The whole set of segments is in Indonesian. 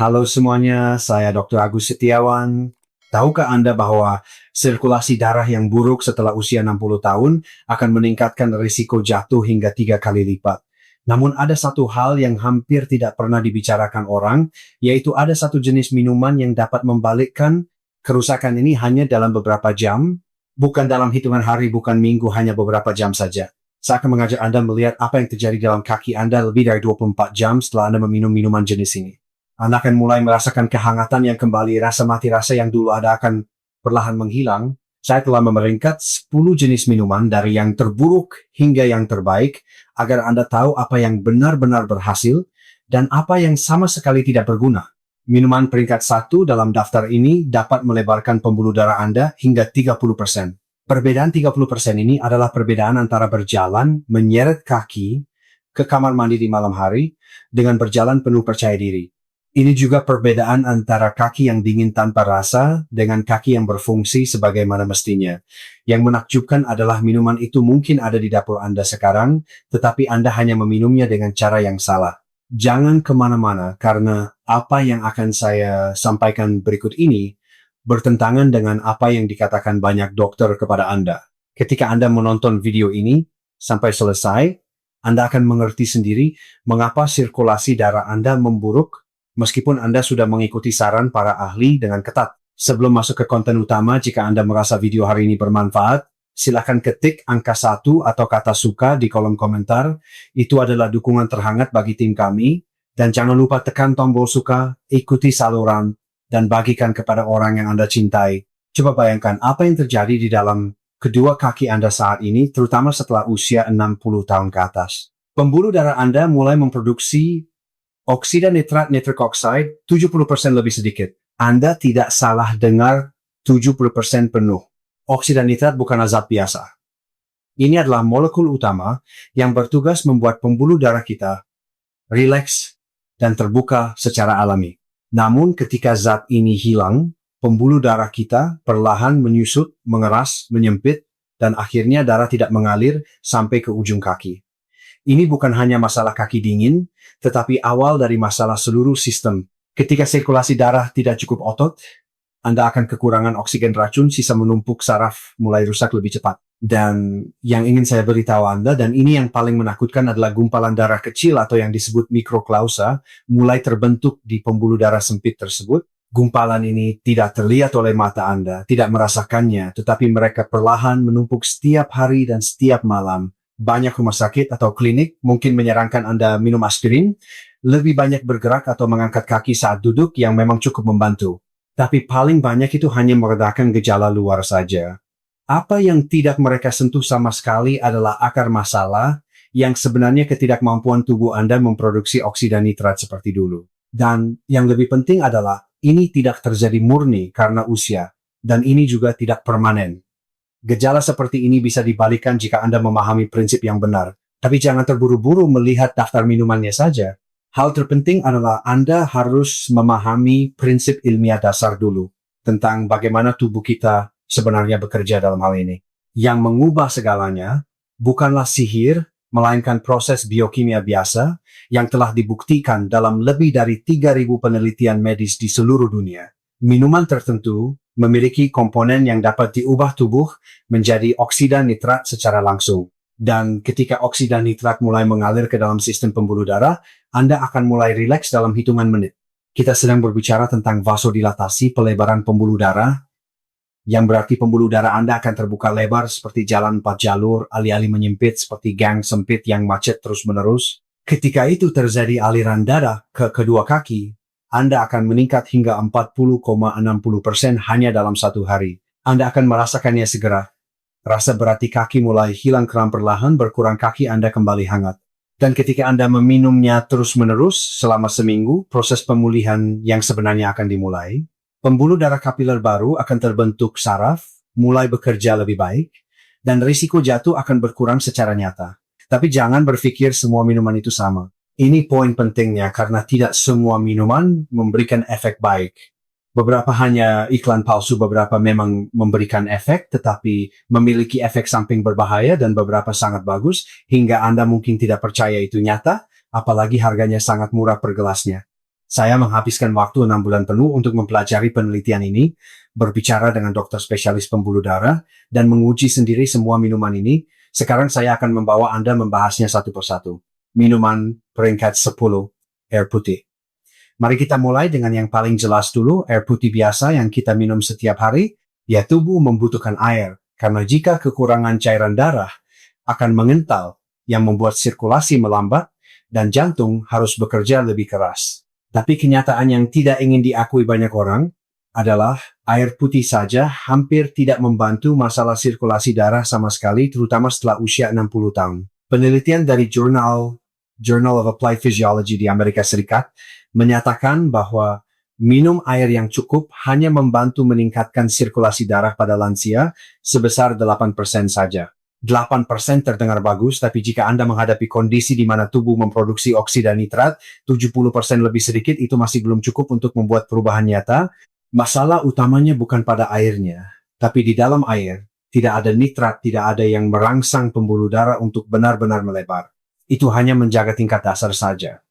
Halo semuanya, saya Dr. Agus Setiawan. Tahukah Anda bahwa sirkulasi darah yang buruk setelah usia 60 tahun akan meningkatkan risiko jatuh hingga 3 kali lipat? Namun ada satu hal yang hampir tidak pernah dibicarakan orang, yaitu ada satu jenis minuman yang dapat membalikkan kerusakan ini hanya dalam beberapa jam, bukan dalam hitungan hari, bukan minggu, hanya beberapa jam saja. Saya akan mengajak Anda melihat apa yang terjadi dalam kaki Anda lebih dari 24 jam setelah Anda meminum minuman jenis ini. Anda akan mulai merasakan kehangatan yang kembali, rasa mati rasa yang dulu ada akan perlahan menghilang. Saya telah memeringkat 10 jenis minuman dari yang terburuk hingga yang terbaik agar Anda tahu apa yang benar-benar berhasil dan apa yang sama sekali tidak berguna. Minuman peringkat 1 dalam daftar ini dapat melebarkan pembuluh darah Anda hingga 30%. Perbedaan 30% ini adalah perbedaan antara berjalan, menyeret kaki ke kamar mandi di malam hari dengan berjalan penuh percaya diri. Ini juga perbedaan antara kaki yang dingin tanpa rasa dengan kaki yang berfungsi sebagaimana mestinya. Yang menakjubkan adalah minuman itu mungkin ada di dapur Anda sekarang, tetapi Anda hanya meminumnya dengan cara yang salah. Jangan kemana-mana karena apa yang akan saya sampaikan berikut ini bertentangan dengan apa yang dikatakan banyak dokter kepada Anda. Ketika Anda menonton video ini sampai selesai, Anda akan mengerti sendiri mengapa sirkulasi darah Anda memburuk meskipun Anda sudah mengikuti saran para ahli dengan ketat. Sebelum masuk ke konten utama, jika Anda merasa video hari ini bermanfaat, silakan ketik angka 1 atau kata suka di kolom komentar. Itu adalah dukungan terhangat bagi tim kami. Dan jangan lupa tekan tombol suka, ikuti saluran, dan bagikan kepada orang yang Anda cintai. Coba bayangkan apa yang terjadi di dalam kedua kaki Anda saat ini, terutama setelah usia 60 tahun ke atas. Pembuluh darah Anda mulai memproduksi oksida nitrat nitric oxide 70% lebih sedikit. Anda tidak salah dengar 70% penuh. Oksida nitrat bukan zat biasa. Ini adalah molekul utama yang bertugas membuat pembuluh darah kita rileks dan terbuka secara alami. Namun ketika zat ini hilang, pembuluh darah kita perlahan menyusut, mengeras, menyempit, dan akhirnya darah tidak mengalir sampai ke ujung kaki. Ini bukan hanya masalah kaki dingin, tetapi awal dari masalah seluruh sistem. Ketika sirkulasi darah tidak cukup otot, Anda akan kekurangan oksigen racun, sisa menumpuk saraf mulai rusak lebih cepat. Dan yang ingin saya beritahu Anda, dan ini yang paling menakutkan adalah gumpalan darah kecil atau yang disebut mikroklausa mulai terbentuk di pembuluh darah sempit tersebut. Gumpalan ini tidak terlihat oleh mata Anda, tidak merasakannya, tetapi mereka perlahan menumpuk setiap hari dan setiap malam. Banyak rumah sakit atau klinik mungkin menyarankan Anda minum aspirin, lebih banyak bergerak atau mengangkat kaki saat duduk yang memang cukup membantu. Tapi paling banyak itu hanya meredakan gejala luar saja. Apa yang tidak mereka sentuh sama sekali adalah akar masalah yang sebenarnya ketidakmampuan tubuh Anda memproduksi oksida nitrat seperti dulu. Dan yang lebih penting adalah ini tidak terjadi murni karena usia, dan ini juga tidak permanen. Gejala seperti ini bisa dibalikan jika Anda memahami prinsip yang benar. Tapi jangan terburu-buru melihat daftar minumannya saja. Hal terpenting adalah Anda harus memahami prinsip ilmiah dasar dulu tentang bagaimana tubuh kita sebenarnya bekerja dalam hal ini. Yang mengubah segalanya bukanlah sihir, melainkan proses biokimia biasa yang telah dibuktikan dalam lebih dari 3.000 penelitian medis di seluruh dunia. Minuman tertentu memiliki komponen yang dapat diubah tubuh menjadi oksida nitrat secara langsung. Dan ketika oksida nitrat mulai mengalir ke dalam sistem pembuluh darah, Anda akan mulai rileks dalam hitungan menit. Kita sedang berbicara tentang vasodilatasi pelebaran pembuluh darah, yang berarti pembuluh darah Anda akan terbuka lebar seperti jalan 4 jalur, alih-alih menyempit seperti gang sempit yang macet terus-menerus. Ketika itu terjadi aliran darah ke kedua kaki, Anda akan meningkat hingga 40,60% hanya dalam 1 hari. Anda akan merasakannya segera. Rasa berat di kaki mulai hilang kram perlahan, berkurang, kaki Anda kembali hangat. Dan ketika Anda meminumnya terus-menerus selama seminggu, proses pemulihan yang sebenarnya akan dimulai. Pembuluh darah kapiler baru akan terbentuk, saraf mulai bekerja lebih baik, dan risiko jatuh akan berkurang secara nyata. Tapi jangan berpikir semua minuman itu sama. Ini poin pentingnya karena tidak semua minuman memberikan efek baik. Beberapa hanya iklan palsu, beberapa memang memberikan efek tetapi memiliki efek samping berbahaya, dan beberapa sangat bagus hingga Anda mungkin tidak percaya itu nyata, apalagi harganya sangat murah per gelasnya. Saya menghabiskan waktu 6 bulan penuh untuk mempelajari penelitian ini, berbicara dengan dokter spesialis pembuluh darah, dan menguji sendiri semua minuman ini. Sekarang saya akan membawa Anda membahasnya satu persatu. Minuman peringkat 10, air putih. Mari kita mulai dengan yang paling jelas dulu, air putih biasa yang kita minum setiap hari. Ya, tubuh membutuhkan air, karena jika kekurangan cairan darah akan mengental, yang membuat sirkulasi melambat, dan jantung harus bekerja lebih keras. Tapi kenyataan yang tidak ingin diakui banyak orang adalah air putih saja hampir tidak membantu masalah sirkulasi darah sama sekali, terutama setelah usia 60 tahun. Penelitian dari Journal of Applied Physiology di Amerika Serikat menyatakan bahwa minum air yang cukup hanya membantu meningkatkan sirkulasi darah pada lansia sebesar 8% saja. 8% terdengar bagus, tapi jika Anda menghadapi kondisi di mana tubuh memproduksi oksida nitrat, 70% lebih sedikit, itu masih belum cukup untuk membuat perubahan nyata. Masalah utamanya bukan pada airnya, tapi di dalam air tidak ada nitrat, tidak ada yang merangsang pembuluh darah untuk benar-benar melebar. Itu hanya menjaga tingkat dasar saja.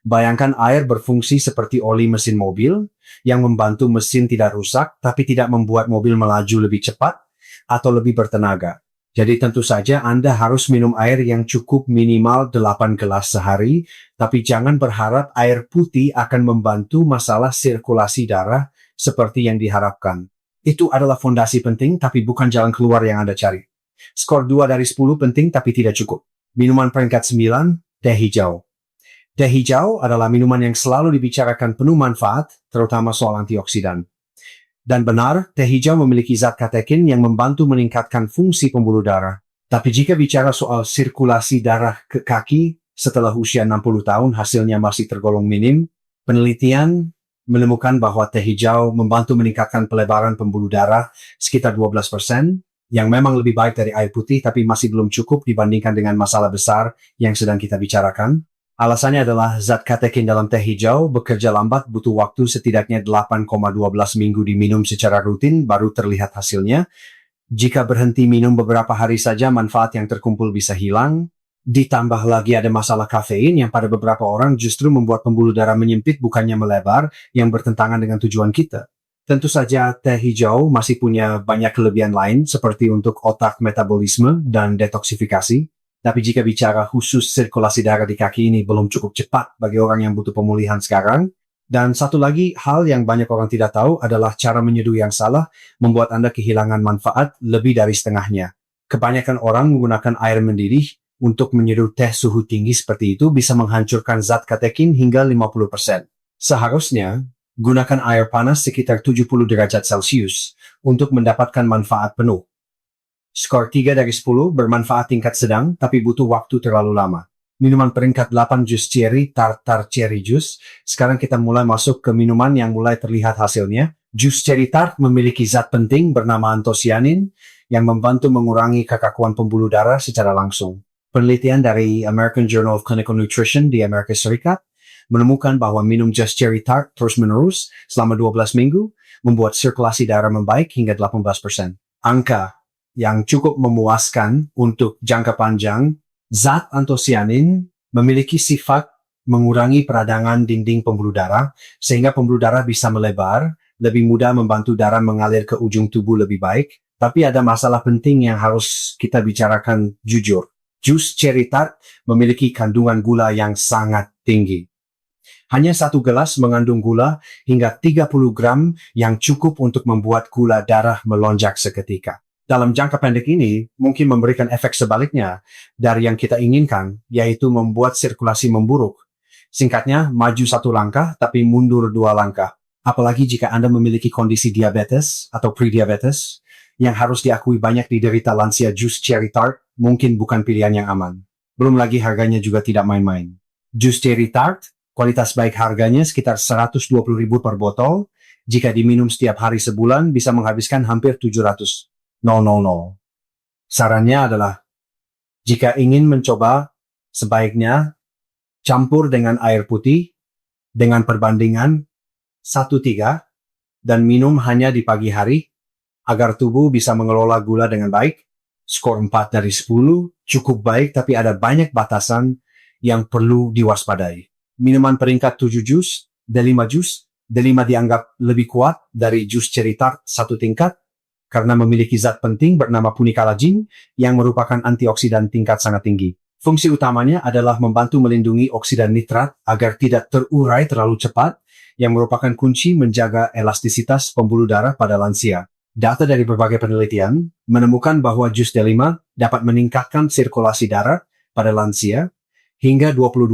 Bayangkan air berfungsi seperti oli mesin mobil yang membantu mesin tidak rusak, tapi tidak membuat mobil melaju lebih cepat atau lebih bertenaga. Jadi tentu saja Anda harus minum air yang cukup minimal 8 gelas sehari, tapi jangan berharap air putih akan membantu masalah sirkulasi darah seperti yang diharapkan. Itu adalah fondasi penting, tapi bukan jalan keluar yang Anda cari. Skor 2 dari 10 penting, tapi tidak cukup. Minuman peringkat 9, teh hijau. Teh hijau adalah minuman yang selalu dibicarakan penuh manfaat, terutama soal antioksidan. Dan benar, teh hijau memiliki zat katekin yang membantu meningkatkan fungsi pembuluh darah. Tapi jika bicara soal sirkulasi darah ke kaki setelah usia 60 tahun, hasilnya masih tergolong minim. Penelitian menemukan bahwa teh hijau membantu meningkatkan pelebaran pembuluh darah sekitar 12%, yang memang lebih baik dari air putih, tapi masih belum cukup dibandingkan dengan masalah besar yang sedang kita bicarakan. Alasannya adalah zat katekin dalam teh hijau bekerja lambat, butuh waktu setidaknya 8,12 minggu diminum secara rutin baru terlihat hasilnya. Jika berhenti minum beberapa hari saja, manfaat yang terkumpul bisa hilang. Ditambah lagi ada masalah kafein yang pada beberapa orang justru membuat pembuluh darah menyempit bukannya melebar, yang bertentangan dengan tujuan kita. Tentu saja teh hijau masih punya banyak kelebihan lain seperti untuk otak, metabolisme, dan detoksifikasi. Tapi jika bicara khusus sirkulasi darah di kaki, ini belum cukup cepat bagi orang yang butuh pemulihan sekarang. Dan satu lagi hal yang banyak orang tidak tahu adalah cara menyeduh yang salah membuat Anda kehilangan manfaat lebih dari setengahnya. Kebanyakan orang menggunakan air mendidih untuk menyeduh teh suhu tinggi seperti itu bisa menghancurkan zat katekin hingga 50%. Seharusnya, gunakan air panas sekitar 70 derajat Celcius untuk mendapatkan manfaat penuh. Skor 3 dari 10 bermanfaat tingkat sedang, tapi butuh waktu terlalu lama. Minuman peringkat 8, jus cherry, tartar cherry juice. Sekarang kita mulai masuk ke minuman yang mulai terlihat hasilnya. Jus cherry tart memiliki zat penting bernama antosianin yang membantu mengurangi kekakuan pembuluh darah secara langsung. Penelitian dari American Journal of Clinical Nutrition di Amerika Serikat menemukan bahwa minum jus cherry tart terus-menerus selama 12 minggu membuat sirkulasi darah membaik hingga 18%. Angka yang cukup memuaskan untuk jangka panjang. Zat antosianin memiliki sifat mengurangi peradangan dinding pembuluh darah, sehingga pembuluh darah bisa melebar, lebih mudah membantu darah mengalir ke ujung tubuh lebih baik. Tapi ada masalah penting yang harus kita bicarakan jujur. Jus cherry tart memiliki kandungan gula yang sangat tinggi. Hanya 1 gelas mengandung gula hingga 30 gram yang cukup untuk membuat gula darah melonjak seketika. Dalam jangka pendek ini, mungkin memberikan efek sebaliknya dari yang kita inginkan, yaitu membuat sirkulasi memburuk. Singkatnya, maju 1 langkah, tapi mundur 2 langkah. Apalagi jika Anda memiliki kondisi diabetes atau prediabetes, yang harus diakui banyak diderita lansia, jus cherry tart mungkin bukan pilihan yang aman. Belum lagi harganya juga tidak main-main. Jus cherry tart, kualitas baik harganya sekitar 120.000 per botol. Jika diminum setiap hari sebulan, bisa menghabiskan hampir 700. Sarannya adalah, jika ingin mencoba, sebaiknya campur dengan air putih dengan perbandingan 1:3 dan minum hanya di pagi hari agar tubuh bisa mengelola gula dengan baik. Skor 4 dari 10 cukup baik, tapi ada banyak batasan yang perlu diwaspadai. Minuman peringkat 7, jus Delima jus, delima dianggap lebih kuat dari jus cherry tart satu tingkat karena memiliki zat penting bernama punikalagin yang merupakan antioksidan tingkat sangat tinggi. Fungsi utamanya adalah membantu melindungi oksidan nitrat agar tidak terurai terlalu cepat, yang merupakan kunci menjaga elastisitas pembuluh darah pada lansia. Data dari berbagai penelitian menemukan bahwa jus delima dapat meningkatkan sirkulasi darah pada lansia hingga 22%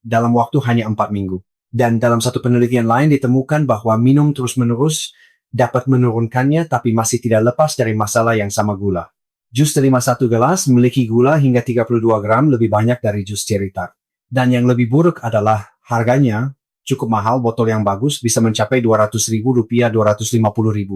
dalam waktu hanya 4 minggu. Dan dalam satu penelitian lain ditemukan bahwa minum terus-menerus dapat menurunkannya tapi masih tidak lepas dari masalah yang sama gula. Jus delima satu gelas memiliki gula hingga 32 gram lebih banyak dari jus cherry tart. Dan yang lebih buruk adalah harganya cukup mahal. Botol yang bagus bisa mencapai Rp200.000, Rp250.000.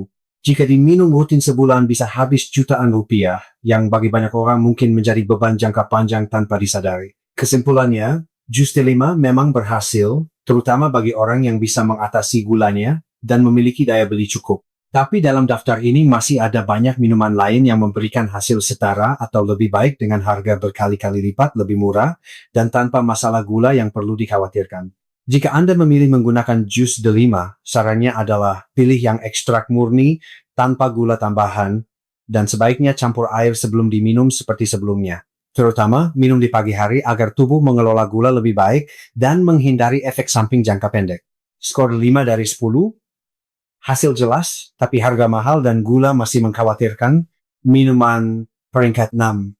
Jika diminum rutin sebulan bisa habis jutaan rupiah, yang bagi banyak orang mungkin menjadi beban jangka panjang tanpa disadari. Kesimpulannya, jus delima memang berhasil, terutama bagi orang yang bisa mengatasi gulanya dan memiliki daya beli cukup. Tapi dalam daftar ini masih ada banyak minuman lain yang memberikan hasil setara atau lebih baik dengan harga berkali-kali lipat lebih murah dan tanpa masalah gula yang perlu dikhawatirkan. Jika Anda memilih menggunakan jus delima, sarannya adalah pilih yang ekstrak murni tanpa gula tambahan dan sebaiknya campur air sebelum diminum seperti sebelumnya. Terutama minum di pagi hari agar tubuh mengelola gula lebih baik dan menghindari efek samping jangka pendek. Skor 5 dari 10. Hasil jelas, tapi harga mahal dan gula masih mengkhawatirkan. Minuman peringkat 6.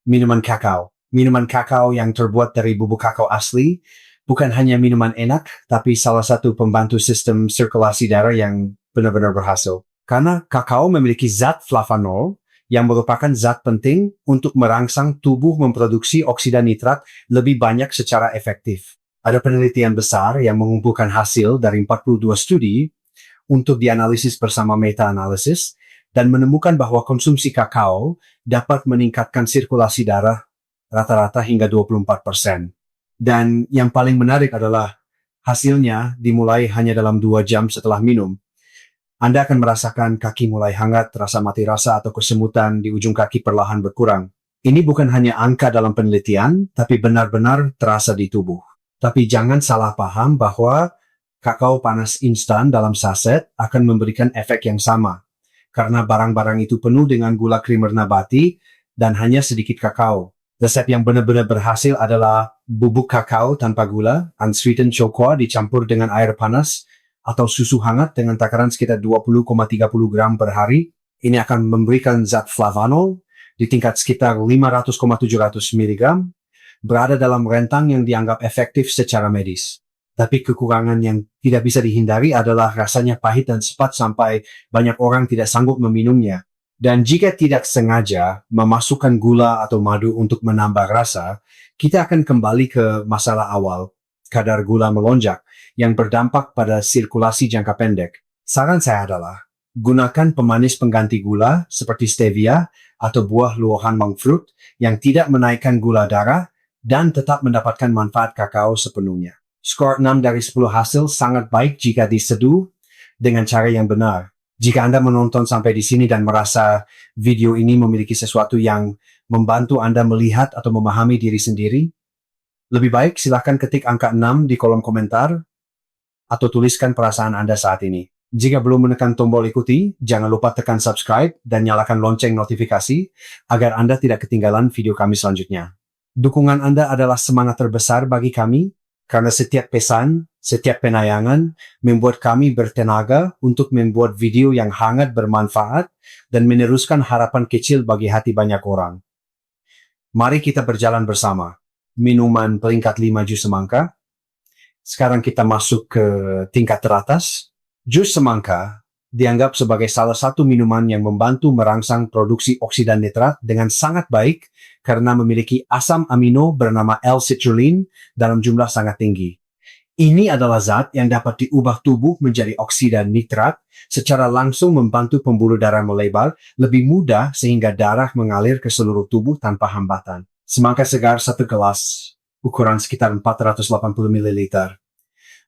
Minuman kakao. Minuman kakao yang terbuat dari bubuk kakao asli bukan hanya minuman enak, tapi salah satu pembantu sistem sirkulasi darah yang benar-benar berhasil. Karena kakao memiliki zat flavanol yang merupakan zat penting untuk merangsang tubuh memproduksi oksidan nitrat lebih banyak secara efektif. Ada penelitian besar yang mengumpulkan hasil dari 42 studi untuk dianalisis bersama meta-analisis dan menemukan bahwa konsumsi kakao dapat meningkatkan sirkulasi darah rata-rata hingga 24%. Dan yang paling menarik adalah hasilnya dimulai hanya dalam 2 jam setelah minum. Anda akan merasakan kaki mulai hangat, rasa mati rasa atau kesemutan di ujung kaki perlahan berkurang. Ini bukan hanya angka dalam penelitian, tapi benar-benar terasa di tubuh. Tapi jangan salah paham bahwa kakao panas instan dalam saset akan memberikan efek yang sama, karena barang-barang itu penuh dengan gula krimer nabati dan hanya sedikit kakao. Resep yang benar-benar berhasil adalah bubuk kakao tanpa gula, unsweetened cocoa dicampur dengan air panas, atau susu hangat dengan takaran sekitar 20,30 gram per hari. Ini akan memberikan zat flavanol di tingkat sekitar 500,700 mg, berada dalam rentang yang dianggap efektif secara medis. Tapi kekurangan yang tidak bisa dihindari adalah rasanya pahit dan cepat sampai banyak orang tidak sanggup meminumnya. Dan jika tidak sengaja memasukkan gula atau madu untuk menambah rasa, kita akan kembali ke masalah awal, kadar gula melonjak, yang berdampak pada sirkulasi jangka pendek. Saran saya adalah, gunakan pemanis pengganti gula seperti stevia atau buah luahan monk fruit yang tidak menaikkan gula darah dan tetap mendapatkan manfaat kakao sepenuhnya. Skor 6 dari 10 hasil sangat baik jika diseduh dengan cara yang benar. Jika Anda menonton sampai di sini dan merasa video ini memiliki sesuatu yang membantu Anda melihat atau memahami diri sendiri, lebih baik silahkan ketik angka 6 di kolom komentar atau tuliskan perasaan Anda saat ini. Jika belum menekan tombol ikuti, jangan lupa tekan subscribe dan nyalakan lonceng notifikasi agar Anda tidak ketinggalan video kami selanjutnya. Dukungan Anda adalah semangat terbesar bagi kami, karena setiap pesan, setiap penayangan membuat kami bertenaga untuk membuat video yang hangat bermanfaat dan meneruskan harapan kecil bagi hati banyak orang. Mari kita berjalan bersama. Minuman peringkat 5 jus semangka. Sekarang kita masuk ke tingkat teratas. Jus semangka dianggap sebagai salah satu minuman yang membantu merangsang produksi oksidan nitrat dengan sangat baik karena memiliki asam amino bernama L-citrulline dalam jumlah sangat tinggi. Ini adalah zat yang dapat diubah tubuh menjadi oksidan nitrat secara langsung membantu pembuluh darah melebar lebih mudah sehingga darah mengalir ke seluruh tubuh tanpa hambatan. Semangka segar 1 gelas, ukuran sekitar 480 ml,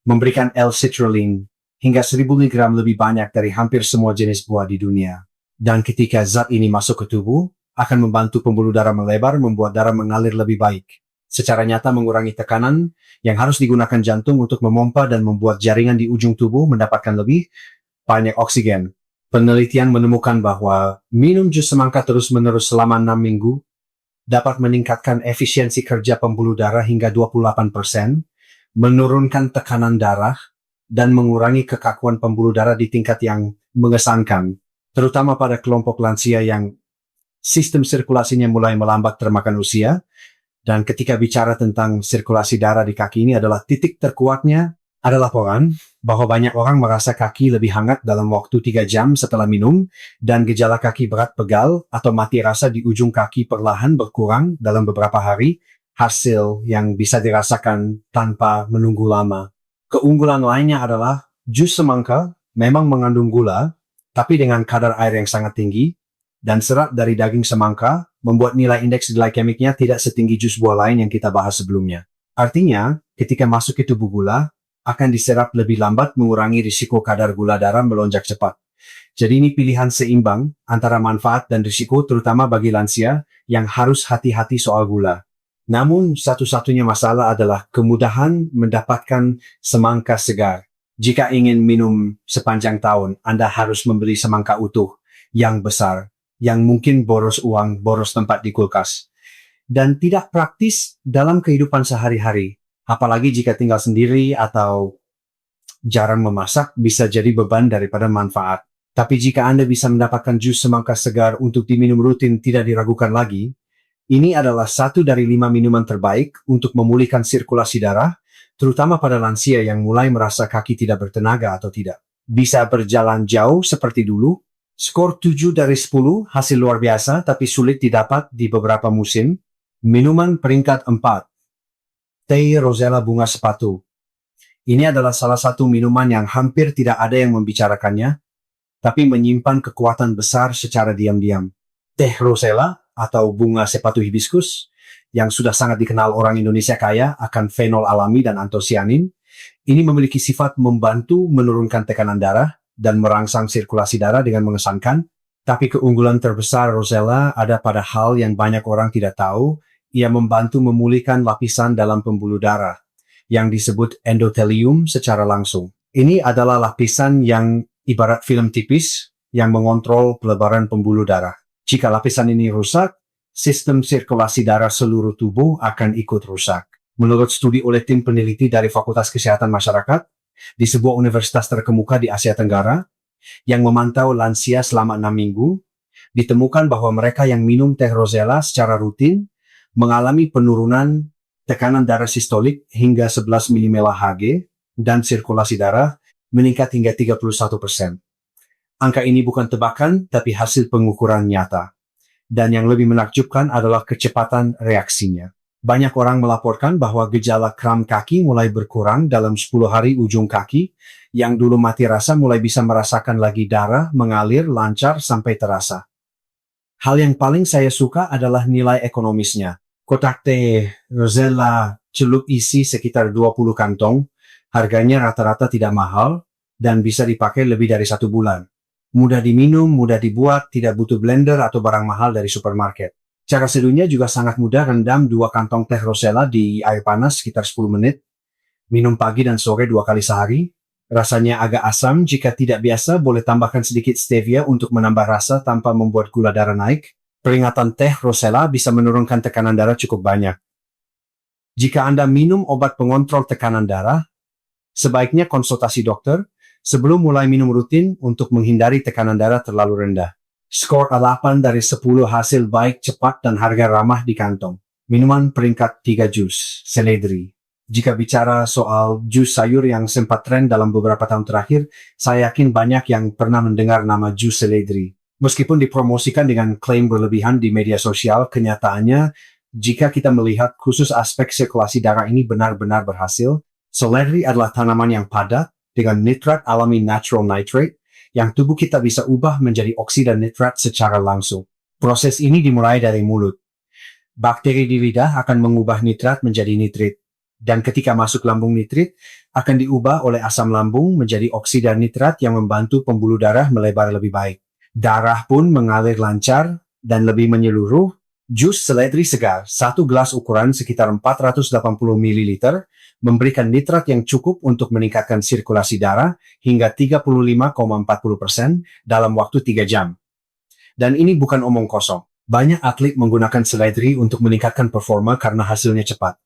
memberikan L-citrulline hingga 1000 mg lebih banyak dari hampir semua jenis buah di dunia. Dan ketika zat ini masuk ke tubuh, akan membantu pembuluh darah melebar, membuat darah mengalir lebih baik. secara nyata mengurangi tekanan yang harus digunakan jantung untuk memompa dan membuat jaringan di ujung tubuh mendapatkan lebih banyak oksigen. Penelitian menemukan bahwa minum jus semangka terus-menerus selama 6 minggu dapat meningkatkan efisiensi kerja pembuluh darah hingga 28%, menurunkan tekanan darah, dan mengurangi kekakuan pembuluh darah di tingkat yang mengesankan, terutama pada kelompok lansia yang sistem sirkulasinya mulai melambat termakan usia. Dan ketika bicara tentang sirkulasi darah di kaki, ini adalah titik terkuatnya. Ada laporan bahwa banyak orang merasa kaki lebih hangat dalam waktu 3 jam setelah minum, dan gejala kaki berat pegal atau mati rasa di ujung kaki perlahan berkurang dalam beberapa hari, hasil yang bisa dirasakan tanpa menunggu lama. Keunggulan lainnya adalah jus semangka memang mengandung gula, tapi dengan kadar air yang sangat tinggi, dan serat dari daging semangka membuat nilai indeks glikemiknya tidak setinggi jus buah lain yang kita bahas sebelumnya. Artinya, ketika masuk ke tubuh gula, akan diserap lebih lambat, mengurangi risiko kadar gula darah melonjak cepat. Jadi ini pilihan seimbang antara manfaat dan risiko, terutama bagi lansia yang harus hati-hati soal gula. Namun, satu-satunya masalah adalah kemudahan mendapatkan semangka segar. Jika ingin minum sepanjang tahun, Anda harus membeli semangka utuh yang besar, yang mungkin boros uang, boros tempat di kulkas, dan tidak praktis dalam kehidupan sehari-hari. Apalagi jika tinggal sendiri atau jarang memasak, bisa jadi beban daripada manfaat. Tapi jika Anda bisa mendapatkan jus semangka segar untuk diminum rutin, tidak diragukan lagi. Ini adalah 1 dari 5 minuman terbaik untuk memulihkan sirkulasi darah, terutama pada lansia yang mulai merasa kaki tidak bertenaga atau tidak bisa berjalan jauh seperti dulu. Skor 7 dari 10, hasil luar biasa tapi sulit didapat di beberapa musim. Minuman peringkat 4. Teh Rosella bunga sepatu. Ini adalah salah satu minuman yang hampir tidak ada yang membicarakannya, tapi menyimpan kekuatan besar secara diam-diam. Teh Rosella atau bunga sepatu hibiscus, yang sudah sangat dikenal orang Indonesia kaya akan fenol alami dan antosianin, ini memiliki sifat membantu menurunkan tekanan darah dan merangsang sirkulasi darah dengan mengesankan. Tapi keunggulan terbesar Rosella ada pada hal yang banyak orang tidak tahu. Ia membantu memulihkan lapisan dalam pembuluh darah yang disebut endotelium secara langsung. Ini adalah lapisan yang ibarat film tipis yang mengontrol pelebaran pembuluh darah. Jika lapisan ini rusak, sistem sirkulasi darah seluruh tubuh akan ikut rusak. Menurut studi oleh tim peneliti dari Fakultas Kesehatan Masyarakat di sebuah universitas terkemuka di Asia Tenggara yang memantau lansia selama 6 minggu, ditemukan bahwa mereka yang minum teh Rosella secara rutin mengalami penurunan tekanan darah sistolik hingga 11 mmHg dan sirkulasi darah meningkat hingga 31%. Angka ini bukan tebakan, tapi hasil pengukuran nyata. Dan yang lebih menakjubkan adalah kecepatan reaksinya. Banyak orang melaporkan bahwa gejala kram kaki mulai berkurang dalam 10 hari. Ujung kaki yang dulu mati rasa mulai bisa merasakan lagi darah mengalir lancar sampai terasa. Hal yang paling saya suka adalah nilai ekonomisnya. Kotak teh Rosella celup isi sekitar 20 kantong, harganya rata-rata tidak mahal, dan bisa dipakai lebih dari 1 bulan. Mudah diminum, mudah dibuat, tidak butuh blender atau barang mahal dari supermarket. Cara seduhnya juga sangat mudah, rendam 2 kantong teh Rosella di air panas sekitar 10 menit. Minum pagi dan sore 2 kali sehari. Rasanya agak asam, jika tidak biasa boleh tambahkan sedikit stevia untuk menambah rasa tanpa membuat gula darah naik. Peringatan teh Rosella bisa menurunkan tekanan darah cukup banyak. Jika Anda minum obat pengontrol tekanan darah, sebaiknya konsultasi dokter sebelum mulai minum rutin untuk menghindari tekanan darah terlalu rendah. Skor 8 dari 10, hasil baik, cepat, dan harga ramah di kantong. Minuman peringkat 3, jus seledri. Jika bicara soal jus sayur yang sempat tren dalam beberapa tahun terakhir, saya yakin banyak yang pernah mendengar nama jus seledri. Meskipun dipromosikan dengan klaim berlebihan di media sosial, kenyataannya, jika kita melihat khusus aspek sirkulasi darah ini benar-benar berhasil. Seledri adalah tanaman yang padat dengan nitrat alami natural nitrate yang tubuh kita bisa ubah menjadi oksida nitrat secara langsung. Proses ini dimulai dari mulut. Bakteri di lidah akan mengubah nitrat menjadi nitrit. Dan ketika masuk lambung, nitrit akan diubah oleh asam lambung menjadi oksida nitrat yang membantu pembuluh darah melebar lebih baik. Darah pun mengalir lancar dan lebih menyeluruh, Jus seledri segar, 1 gelas ukuran sekitar 480 ml, memberikan nitrat yang cukup untuk meningkatkan sirkulasi darah hingga 35,40% dalam waktu 3 jam. Dan ini bukan omong kosong. Banyak atlet menggunakan seledri untuk meningkatkan performa karena hasilnya cepat.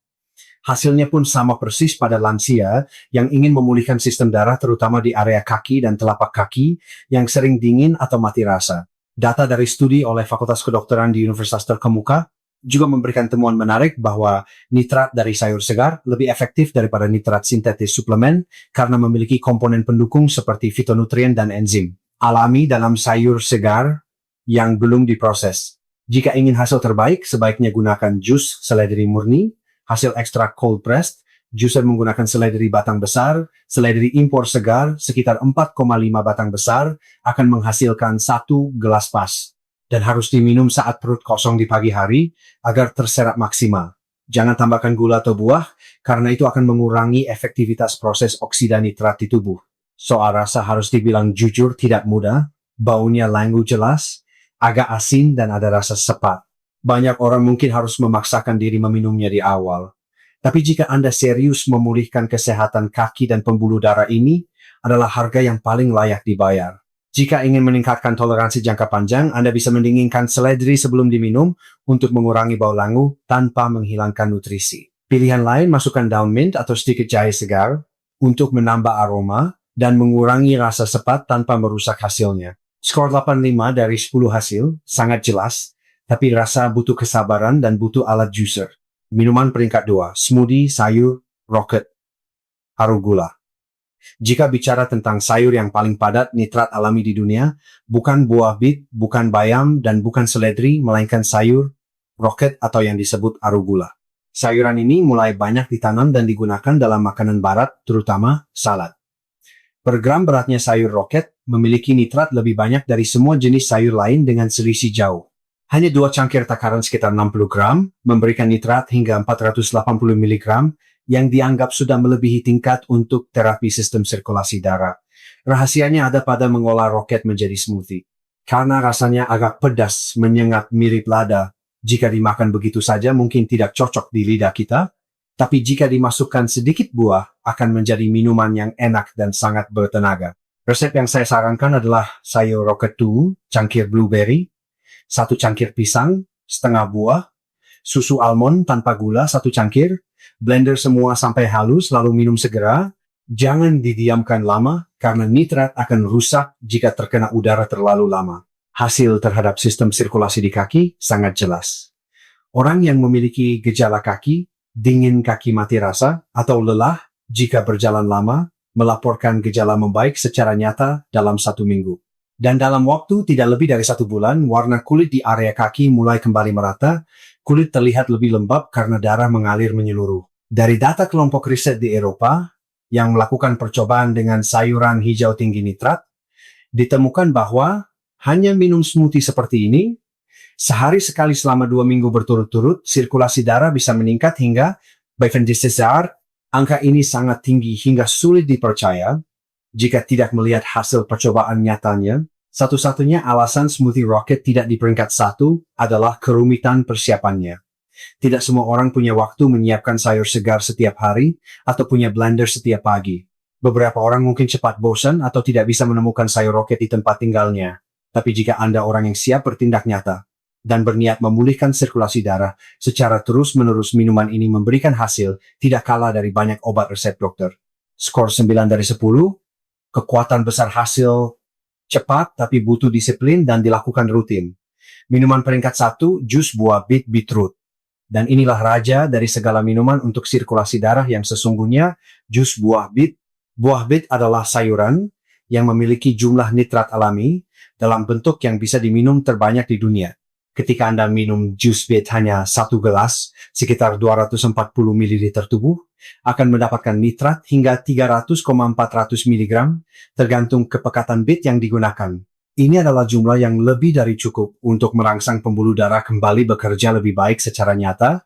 Hasilnya pun sama persis pada lansia yang ingin memulihkan sistem darah terutama di area kaki dan telapak kaki yang sering dingin atau mati rasa. Data dari studi oleh Fakultas Kedokteran di Universitas Terkemuka juga memberikan temuan menarik bahwa nitrat dari sayur segar lebih efektif daripada nitrat sintetis suplemen karena memiliki komponen pendukung seperti fitonutrien dan enzim alami dalam sayur segar yang belum diproses. Jika ingin hasil terbaik, sebaiknya gunakan jus seledri murni, hasil ekstrak cold pressed, juicer menggunakan seledri batang besar, seledri impor segar sekitar 4,5 batang besar akan menghasilkan 1 gelas pas. Dan harus diminum saat perut kosong di pagi hari agar terserap maksimal. Jangan tambahkan gula atau buah karena itu akan mengurangi efektivitas proses oksida nitrat di tubuh. Soal rasa harus dibilang jujur tidak mudah, baunya langu jelas, agak asin dan ada rasa sepat. Banyak orang mungkin harus memaksakan diri meminumnya di awal. Tapi jika Anda serius memulihkan kesehatan kaki dan pembuluh darah ini, adalah harga yang paling layak dibayar. Jika ingin meningkatkan toleransi jangka panjang, Anda bisa mendinginkan seledri sebelum diminum untuk mengurangi bau langu tanpa menghilangkan nutrisi. Pilihan lain, masukkan daun mint atau sedikit jahe segar untuk menambah aroma dan mengurangi rasa sepat tanpa merusak hasilnya. Skor 85 dari 10 hasil, sangat jelas, tapi rasa butuh kesabaran dan butuh alat juicer. Minuman peringkat 2, smoothie sayur rocket arugula. Jika bicara tentang sayur yang paling padat nitrat alami di dunia, bukan buah bit, bukan bayam, dan bukan seledri, melainkan sayur rocket atau yang disebut arugula. Sayuran ini mulai banyak ditanam dan digunakan dalam makanan barat, terutama salad. Per gram beratnya sayur rocket memiliki nitrat lebih banyak dari semua jenis sayur lain dengan selisih jauh. Hanya 2 cangkir takaran sekitar 60 gram memberikan nitrat hingga 480 mg yang dianggap sudah melebihi tingkat untuk terapi sistem sirkulasi darah. Rahasianya ada pada mengolah roket menjadi smoothie. Karena rasanya agak pedas, menyengat mirip lada, jika dimakan begitu saja mungkin tidak cocok di lidah kita, tapi jika dimasukkan sedikit buah akan menjadi minuman yang enak dan sangat bertenaga. Resep yang saya sarankan adalah sayur rocket 2, cangkir blueberry, 1 cangkir pisang, setengah buah, susu almond tanpa gula 1 cangkir, blender semua sampai halus lalu minum segera. Jangan didiamkan lama karena nitrat akan rusak jika terkena udara terlalu lama. Hasil terhadap sistem sirkulasi di kaki sangat jelas. Orang yang memiliki gejala kaki, dingin kaki mati rasa, atau lelah jika berjalan lama, melaporkan gejala membaik secara nyata dalam 1 minggu. Dan dalam waktu tidak lebih dari 1 bulan, warna kulit di area kaki mulai kembali merata, kulit terlihat lebih lembab karena darah mengalir menyeluruh. Dari data kelompok riset di Eropa yang melakukan percobaan dengan sayuran hijau tinggi nitrat, ditemukan bahwa hanya minum smoothie seperti ini, sehari sekali selama 2 minggu berturut-turut, sirkulasi darah bisa meningkat hingga, by Van de Cesar, angka ini sangat tinggi hingga sulit dipercaya jika tidak melihat hasil percobaan nyatanya. Satu-satunya alasan smoothie rocket tidak di peringkat 1 adalah kerumitan persiapannya. Tidak semua orang punya waktu menyiapkan sayur segar setiap hari atau punya blender setiap pagi. Beberapa orang mungkin cepat bosan atau tidak bisa menemukan sayur rocket di tempat tinggalnya. Tapi jika Anda orang yang siap bertindak nyata dan berniat memulihkan sirkulasi darah, secara terus-menerus minuman ini memberikan hasil tidak kalah dari banyak obat resep dokter. Skor 9 dari 10, kekuatan besar hasil cepat tapi butuh disiplin dan dilakukan rutin. Minuman peringkat 1, jus buah bit beetroot. Dan inilah raja dari segala minuman untuk sirkulasi darah yang sesungguhnya, jus buah bit. Buah bit adalah sayuran yang memiliki jumlah nitrat alami dalam bentuk yang bisa diminum terbanyak di dunia. Ketika Anda minum jus bit hanya 1 gelas, sekitar 240 ml tubuh, akan mendapatkan nitrat hingga 300,400 mg tergantung kepekatan bit yang digunakan. Ini adalah jumlah yang lebih dari cukup untuk merangsang pembuluh darah kembali bekerja lebih baik secara nyata.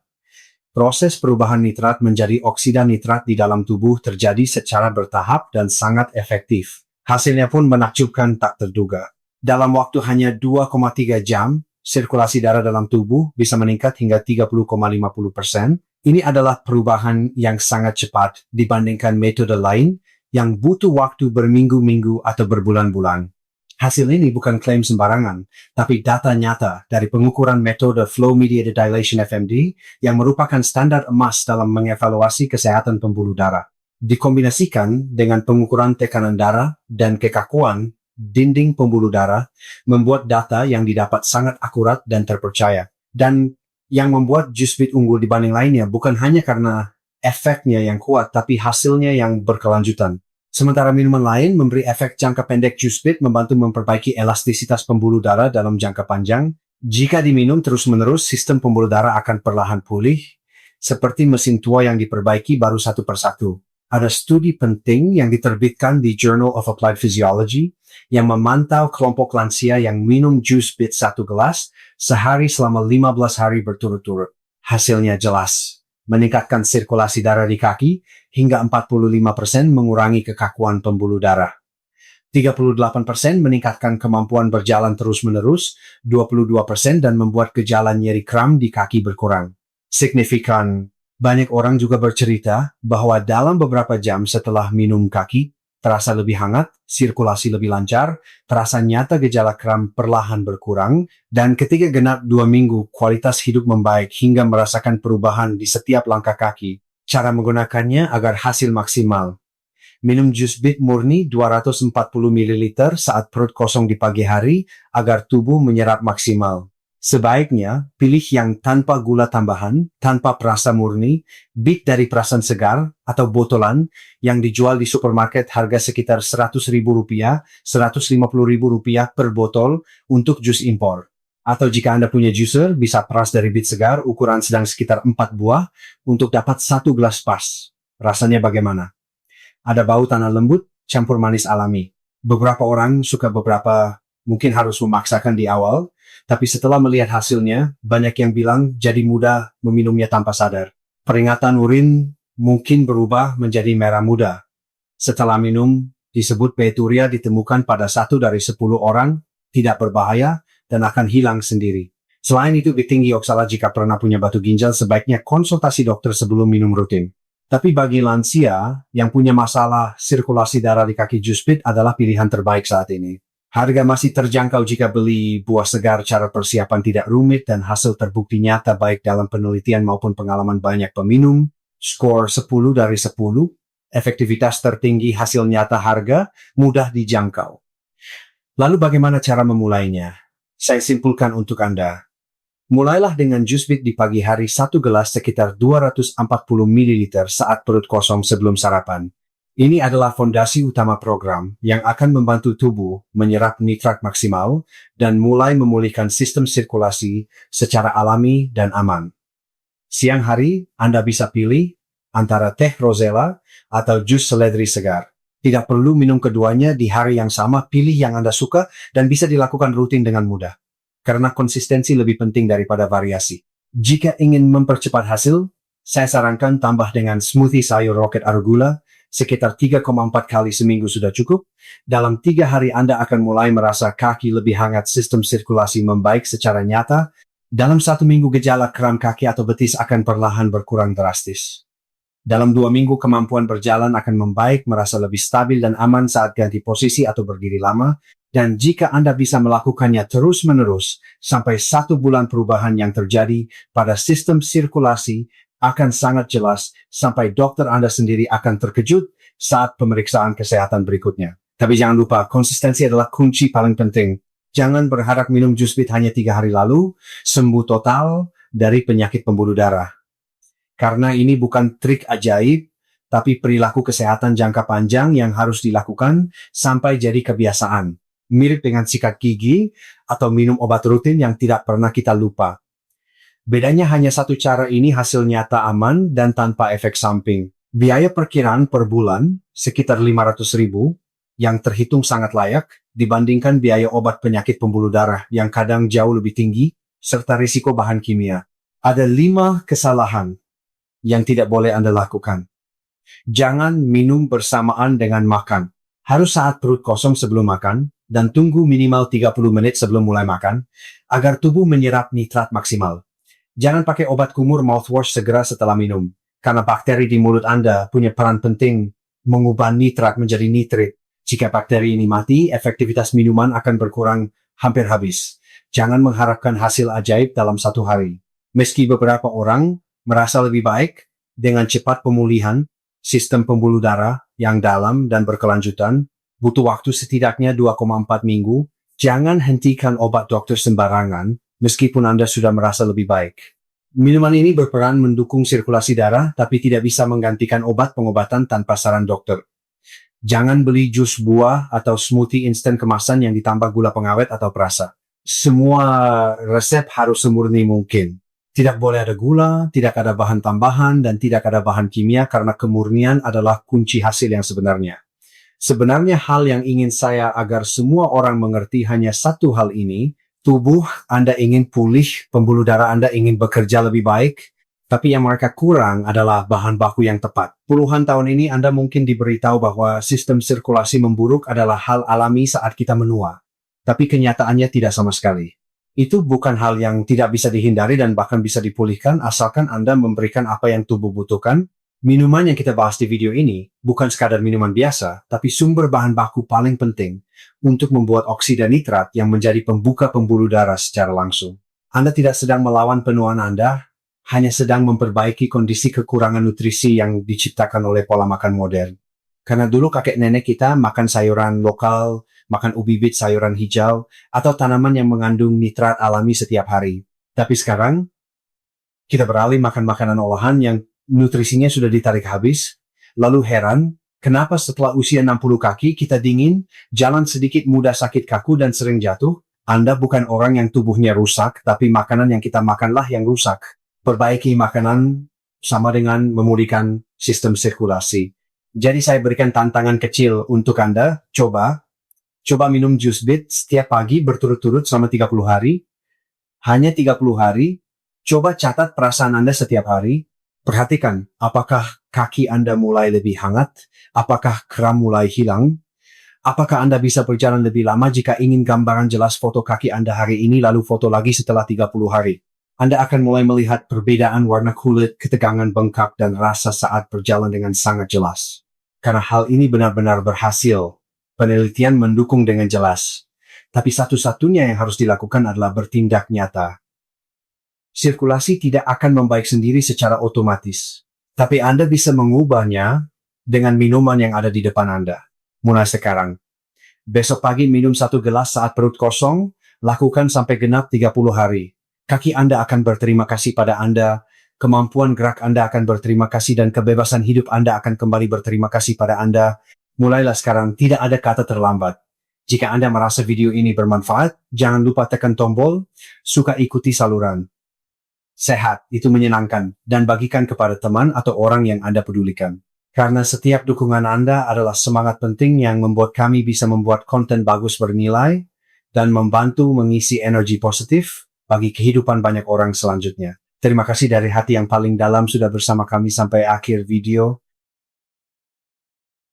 Proses perubahan nitrat menjadi oksida nitrat di dalam tubuh terjadi secara bertahap dan sangat efektif. Hasilnya pun menakjubkan tak terduga. Dalam waktu hanya 2,3 jam, sirkulasi darah dalam tubuh bisa meningkat hingga 30,50%. Ini adalah perubahan yang sangat cepat dibandingkan metode lain yang butuh waktu berminggu-minggu atau berbulan-bulan. Hasil ini bukan klaim sembarangan, tapi data nyata dari pengukuran metode Flow Mediated Dilation FMD yang merupakan standar emas dalam mengevaluasi kesehatan pembuluh darah. Dikombinasikan dengan pengukuran tekanan darah dan kekakuan dinding pembuluh darah, membuat data yang didapat sangat akurat dan terpercaya. Dan yang membuat JustBeat unggul dibanding lainnya bukan hanya karena efeknya yang kuat, tapi hasilnya yang berkelanjutan. Sementara minuman lain memberi efek jangka pendek, JustBeat membantu memperbaiki elastisitas pembuluh darah dalam jangka panjang. Jika diminum terus-menerus, sistem pembuluh darah akan perlahan pulih, seperti mesin tua yang diperbaiki baru satu persatu. Ada studi penting yang diterbitkan di Journal of Applied Physiology yang memantau kelompok lansia yang minum JustBeat 1 gelas sehari selama 15 hari berturut-turut. Hasilnya jelas. Meningkatkan sirkulasi darah di kaki hingga 45% mengurangi kekakuan pembuluh darah. 38% meningkatkan kemampuan berjalan terus-menerus, 22% dan membuat gejala nyeri kram di kaki berkurang. Signifikan. Banyak orang juga bercerita bahwa dalam beberapa jam setelah minum kaki, terasa lebih hangat, sirkulasi lebih lancar, terasa nyata gejala kram perlahan berkurang, dan ketika genap 2 minggu, kualitas hidup membaik hingga merasakan perubahan di setiap langkah kaki. Cara menggunakannya agar hasil maksimal. Minum JustBeat murni 240 ml saat perut kosong di pagi hari agar tubuh menyerap maksimal. Sebaiknya, pilih yang tanpa gula tambahan, tanpa perasa murni, beat dari perasan segar, atau botolan, yang dijual di supermarket harga sekitar Rp100.000, Rp150.000 per botol untuk jus impor. Atau jika Anda punya juicer, bisa peras dari bit segar ukuran sedang sekitar 4 buah untuk dapat 1 gelas pas. Rasanya bagaimana? Ada bau tanah lembut, campur manis alami. Beberapa orang suka, beberapa mungkin harus memaksakan di awal, tapi setelah melihat hasilnya, banyak yang bilang jadi mudah meminumnya tanpa sadar. Peringatan urin mungkin berubah menjadi merah muda. Setelah minum, disebut bacteria ditemukan pada 1 dari 10 orang, tidak berbahaya, dan akan hilang sendiri. Selain itu, tinggi oksala. Jika pernah punya batu ginjal, sebaiknya konsultasi dokter sebelum minum rutin. Tapi bagi lansia yang punya masalah sirkulasi darah di kaki, JustBeat adalah pilihan terbaik saat ini. Harga masih terjangkau jika beli buah segar. Cara persiapan tidak rumit dan hasil terbukti nyata baik dalam penelitian maupun pengalaman banyak peminum. Skor 10 dari 10, efektivitas tertinggi, hasil nyata, harga mudah dijangkau. Lalu bagaimana cara memulainya? Saya simpulkan untuk Anda. Mulailah dengan JustBeat di pagi hari, 1 gelas sekitar 240 ml saat perut kosong sebelum sarapan. Ini adalah fondasi utama program yang akan membantu tubuh menyerap nitrat maksimal dan mulai memulihkan sistem sirkulasi secara alami dan aman. Siang hari, Anda bisa pilih antara teh rosella atau jus seledri segar. Tidak perlu minum keduanya di hari yang sama, pilih yang Anda suka dan bisa dilakukan rutin dengan mudah. Karena konsistensi lebih penting daripada variasi. Jika ingin mempercepat hasil, saya sarankan tambah dengan smoothie sayur roket arugula, sekitar 3,4 kali seminggu sudah cukup. Dalam 3 hari Anda akan mulai merasa kaki lebih hangat, sistem sirkulasi membaik secara nyata. Dalam 1 minggu gejala kram kaki atau betis akan perlahan berkurang drastis. Dalam 2 minggu kemampuan berjalan akan membaik, merasa lebih stabil dan aman saat ganti posisi atau berdiri lama. Dan jika Anda bisa melakukannya terus-menerus sampai 1 bulan, perubahan yang terjadi pada sistem sirkulasi akan sangat jelas sampai dokter Anda sendiri akan terkejut saat pemeriksaan kesehatan berikutnya. Tapi jangan lupa, konsistensi adalah kunci paling penting. Jangan berharap minum JustBeat hanya 3 hari lalu sembuh total dari penyakit pembuluh darah. Karena ini bukan trik ajaib, tapi perilaku kesehatan jangka panjang yang harus dilakukan sampai jadi kebiasaan. Mirip dengan sikat gigi atau minum obat rutin yang tidak pernah kita lupa. Bedanya hanya satu, cara ini hasil nyata aman dan tanpa efek samping. Biaya perkiraan per bulan sekitar 500.000 yang terhitung sangat layak dibandingkan biaya obat penyakit pembuluh darah yang kadang jauh lebih tinggi serta risiko bahan kimia. Ada 5 kesalahan yang tidak boleh Anda lakukan. Jangan minum bersamaan dengan makan. Harus saat perut kosong sebelum makan, dan tunggu minimal 30 menit sebelum mulai makan, agar tubuh menyerap nitrat maksimal. Jangan pakai obat kumur mouthwash segera setelah minum, karena bakteri di mulut Anda punya peran penting mengubah nitrat menjadi nitrit. Jika bakteri ini mati, efektivitas minuman akan berkurang hampir habis. Jangan mengharapkan hasil ajaib dalam 1 hari. Meski beberapa orang merasa lebih baik dengan cepat pemulihan, sistem pembuluh darah yang dalam dan berkelanjutan butuh waktu setidaknya 2,4 minggu. Jangan hentikan obat dokter sembarangan meskipun Anda sudah merasa lebih baik. Minuman ini berperan mendukung sirkulasi darah tapi tidak bisa menggantikan obat pengobatan tanpa saran dokter. Jangan beli jus buah atau smoothie instan kemasan yang ditambah gula pengawet atau perasa. Semua resep harus semurni mungkin. Tidak boleh ada gula, tidak ada bahan tambahan, dan tidak ada bahan kimia karena kemurnian adalah kunci hasil yang sebenarnya. Sebenarnya hal yang ingin saya agar semua orang mengerti hanya satu hal ini, tubuh Anda ingin pulih, pembuluh darah Anda ingin bekerja lebih baik, tapi yang mereka kurang adalah bahan baku yang tepat. Puluhan tahun ini Anda mungkin diberitahu bahwa sistem sirkulasi memburuk adalah hal alami saat kita menua. Tapi kenyataannya tidak sama sekali. Itu bukan hal yang tidak bisa dihindari dan bahkan bisa dipulihkan asalkan Anda memberikan apa yang tubuh butuhkan. Minuman yang kita bahas di video ini bukan sekadar minuman biasa, tapi sumber bahan baku paling penting untuk membuat oksida nitrat yang menjadi pembuka pembuluh darah secara langsung. Anda tidak sedang melawan penuaan Anda, hanya sedang memperbaiki kondisi kekurangan nutrisi yang diciptakan oleh pola makan modern. Karena dulu kakek nenek kita makan sayuran lokal, makan ubi bit sayuran hijau, atau tanaman yang mengandung nitrat alami setiap hari. Tapi sekarang, kita beralih makan makanan olahan yang nutrisinya sudah ditarik habis, lalu heran, kenapa setelah usia 60 kaki kita dingin, jalan sedikit mudah sakit kaku dan sering jatuh? Anda bukan orang yang tubuhnya rusak, tapi makanan yang kita makanlah yang rusak. Perbaiki makanan sama dengan memulihkan sistem sirkulasi. Jadi saya berikan tantangan kecil untuk Anda, coba minum jus bit setiap pagi berturut-turut selama 30 hari. Hanya 30 hari, coba catat perasaan Anda setiap hari. Perhatikan, apakah kaki Anda mulai lebih hangat? Apakah kram mulai hilang? Apakah Anda bisa berjalan lebih lama jika ingin gambaran jelas foto kaki Anda hari ini lalu foto lagi setelah 30 hari? Anda akan mulai melihat perbedaan warna kulit, ketegangan bengkak, dan rasa saat berjalan dengan sangat jelas. Karena hal ini benar-benar berhasil. Penelitian mendukung dengan jelas. Tapi satu-satunya yang harus dilakukan adalah bertindak nyata. Sirkulasi tidak akan membaik sendiri secara otomatis. Tapi Anda bisa mengubahnya dengan minuman yang ada di depan Anda. Mulai sekarang. Besok pagi minum 1 gelas saat perut kosong, lakukan sampai genap 30 hari. Kaki Anda akan berterima kasih pada Anda, kemampuan gerak Anda akan berterima kasih dan kebebasan hidup Anda akan kembali berterima kasih pada Anda. Mulailah sekarang, tidak ada kata terlambat. Jika Anda merasa video ini bermanfaat, jangan lupa tekan tombol, suka ikuti saluran. Sehat, itu menyenangkan, dan bagikan kepada teman atau orang yang Anda pedulikan. Karena setiap dukungan Anda adalah semangat penting yang membuat kami bisa membuat konten bagus bernilai, dan membantu mengisi energi positif bagi kehidupan banyak orang selanjutnya. Terima kasih dari hati yang paling dalam sudah bersama kami sampai akhir video.